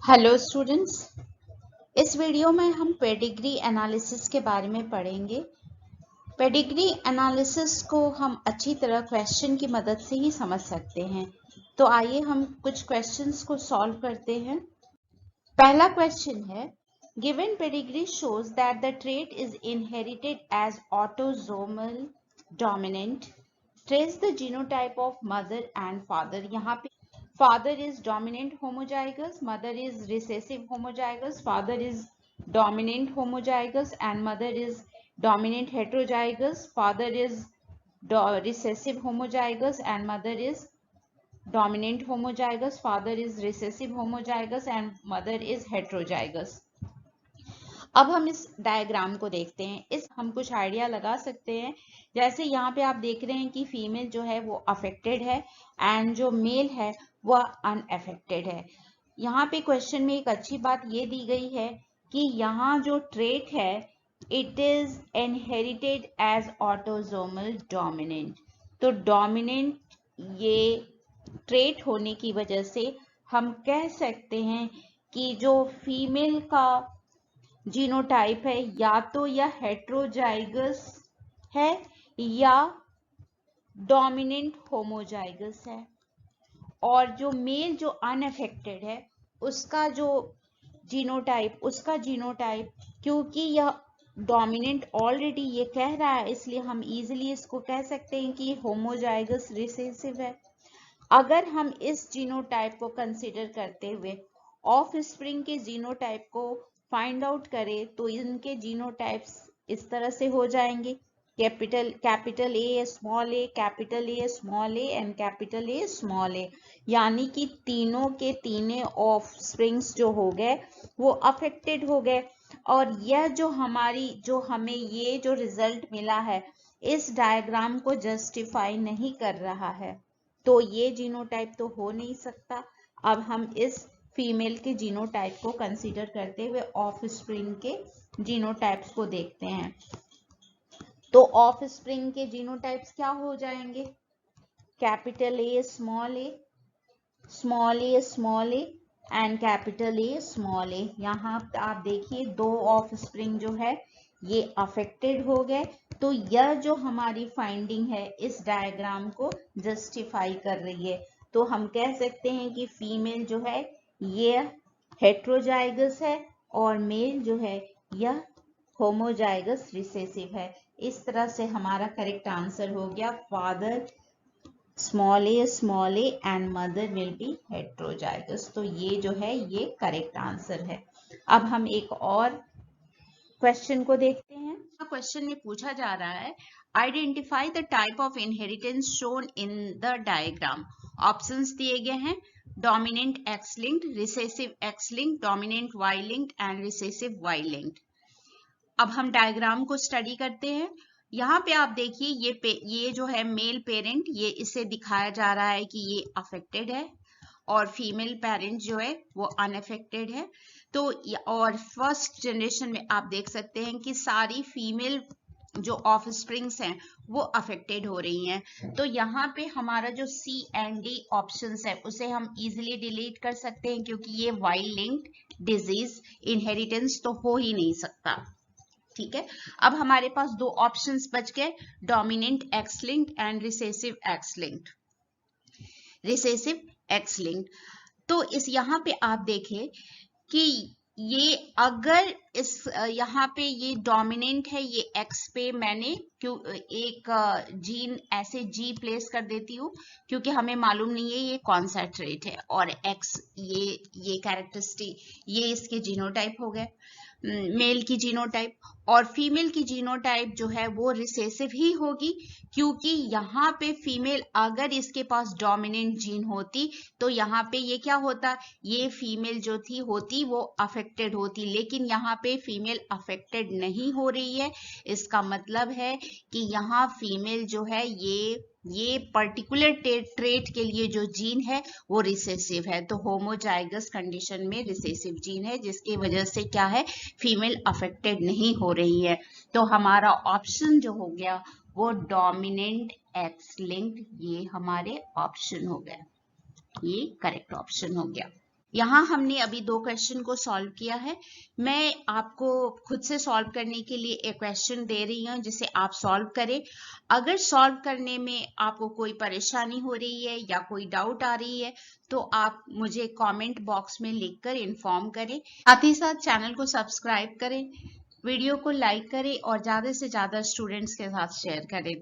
Hello students. इस video में हम पेडिग्री एनालिसिस के बारे में पढ़ेंगे। पेडिग्री एनालिसिस को हम अच्छी तरह क्वेश्चन की मदद से ही समझ सकते हैं। तो आइए हम कुछ क्वेश्चंस को सॉल्व करते हैं। पहला क्वेश्चन है, given pedigree shows that the trait is inherited as autosomal dominant, trace the genotype of mother and father. यहाँ पे father is dominant homozygous, mother is recessive homozygous, father is dominant homozygous and mother is dominant heterozygous, father is recessive homozygous and mother is dominant homozygous, father is recessive homozygous and mother is heterozygous। अब हम इस diagram को देखते हैं। इस हम कुछ idea लगा सकते हैं। जैसे यहाँ पे आप देख रहे हैं कि फीमेल जो है वो अफेक्टेड है एंड जो मेल है वह अनअफेक्टेड है। यहाँ पे क्वेश्चन में एक अच्छी बात ये दी गई है कि यहाँ जो ट्रेट है it is inherited as autosomal dominant. तो डोमिनेंट ये ट्रेट होने की वजह से हम कह सकते हैं कि जो फीमेल का जीनोटाइप है या तो यह हेट्रोजाइगस है या डोमिनेंट होमोजाइगस है, और जो मेल जो अनअफेक्टेड है उसका जीनोटाइप क्योंकि यह डोमिनेंट ऑलरेडी ये कह रहा है, इसलिए हम इजीली इसको कह सकते हैं कि होमोजाइगस रिसेसिव है। अगर हम इस जीनोटाइप को कंसीडर करते हुए ऑफ स्प्रिंग के जीनोटाइप को फाइंड आउट करें तो इनके जीनोटाइप्स इस तरह से हो जाएंगे, capital A small A, capital A small A and capital A small A. यानी कि तीनों के तीनों ऑफ स्प्रिंग्स जो हो गए वो अफेक्टेड हो गए। और यह जो हमें ये जो रिजल्ट मिला है इस डायग्राम को जस्टिफाई नहीं कर रहा है, तो ये जीनोटाइप तो हो नहीं सकता। अब हम इस फीमेल के जीनोटाइप को कंसीडर करते हुए ऑफ स्प्रिंग के जीनोटाइप्स को देखते हैं। तो ऑफ स्प्रिंग के जीनोटाइप्स क्या हो जाएंगे? Capital A small A, small A small A and capital A small A. यहाँ आप देखिए दो ऑफ स्प्रिंग जो है ये अफेक्टेड हो गए। तो यह जो हमारी फाइंडिंग है इस डायग्राम को जस्टिफाई कर रही है। तो हम कह सकते हैं कि फीमेल जो है ये हेट्रोजाइगस है और मेल जो है यह होमोजाइगस रिसेसिव है। इस तरह से हमारा करेक्ट आंसर हो गया father small A and mother will be heterozygous. तो ये जो है ये करेक्ट आंसर है। अब हम एक और क्वेश्चन को देखते हैं। क्वेश्चन में पूछा जा रहा है, identify the type of inheritance shown in the diagram. Options दिए गए हैं, dominant X linked, recessive X linked, dominant Y linked and recessive Y linked. अब हम डायग्राम को स्टडी करते हैं। यहाँ पे आप देखिए ये जो है मेल पेरेंट, ये इसे दिखाया जा रहा है कि ये अफेक्टेड है और फीमेल पेरेंट जो है वो अनअफेक्टेड है। तो और फर्स्ट जनरेशन में आप देख सकते हैं कि सारी फीमेल जो ऑफ स्प्रिंग्स हैं वो अफेक्टेड हो रही हैं। तो यहाँ पे हमारा जो सी एंड डी ऑप्शंस है उसे हम इजीली डिलीट कर सकते हैं क्योंकि ये वाई लिंक्ड डिजीज इनहेरिटेंस तो हो ही नहीं सकता। ठीक है, अब हमारे पास दो ऑप्शंस बच गए, dominant X linked and recessive X linked. Recessive X linked, तो इस यहाँ पे आप देखें कि ये अगर इस यहाँ पे ये डोमिनेंट है, ये एक्स पे मैंने क्यों एक जीन ऐसे जी प्लेस कर देती हूँ क्योंकि हमें मालूम नहीं है ये कौन सा ट्रेट है, और एक्स ये कैरेक्टरिस्टिक ये इसके जीनोटाइप हो गए, मेल की जीनोटाइप। और फीमेल की जीनोटाइप जो है वो रिसेसिव ही होगी क्योंकि यहाँ पे फीमेल अगर इसके पास डोमिनेंट जीन होती तो यहाँ पे ये क्या होता, ये फीमेल जो थी होती वो अफेक्टेड होती, लेकिन यहाँ पे फीमेल अफेक्टेड नहीं हो रही है। इसका मतलब है कि यहाँ फीमेल जो है ये पर्टिकुलर ट्रेट के लिए जो जीन है वो रिसेसिव है। तो होमोजाइगस कंडीशन में रिसेसिव जीन है जिसकी वजह से क्या है, फीमेल अफेक्टेड नहीं हो रही है। तो हमारा ऑप्शन जो हो गया वो डोमिनेंट एक्स लिंक्ड, ये हमारे ऑप्शन हो गया, ये करेक्ट ऑप्शन हो गया। यहाँ हमने अभी 2 क्वेश्चन को सॉल्व किया है। मैं आपको खुद से सॉल्व करने के लिए एक क्वेश्चन दे रही हूँ जिसे आप सॉल्व करें। अगर सॉल्व करने में आपको कोई परेशानी हो रही है या कोई डाउट आ रही है तो आप मुझे कमेंट बॉक्स में लिखकर इन्फॉर्म करें। साथ ही साथ चैनल को सब्सक्राइब करें, वीडियो को लाइक करें और ज़्यादा से ज़्यादा स्टूडेंट्स के साथ शेयर करें।